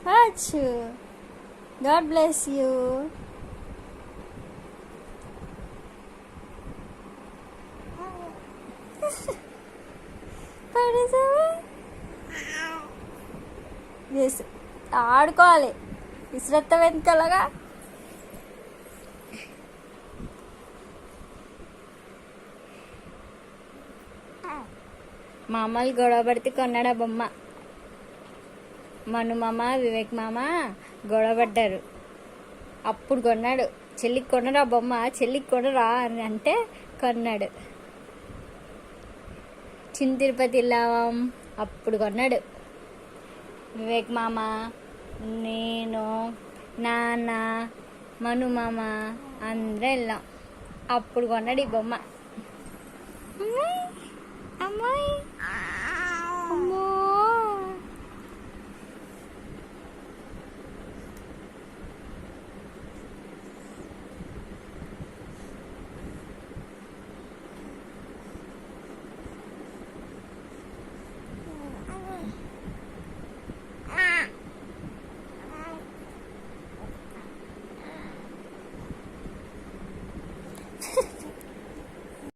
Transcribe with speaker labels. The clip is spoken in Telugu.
Speaker 1: అచ్చు. God bless you. ఆడుకోవాలి. విశ్రత్త వెనుకలగా మా అమ్మలు గొడవ పడితే కొన్నాడు ఆ బొమ్మ. మను మామ వివేక్ మామ గొడవ పడ్డారు. అప్పుడు కొన్నాడు. చెల్లికి కొనరా బొమ్మ, చెల్లికి కొనరా అని అంటే కొన్నాడు. చిన్న తిరుపతి వెళ్ళాం, అప్పుడు కొన్నాడు. వివేక్ మామ, నేను, నాన్న, మను మామ అందరం వెళ్ళాం. అప్పుడు కొన్నాడు ఈ బొమ్మ. అమ్మాయి అమ్మాయి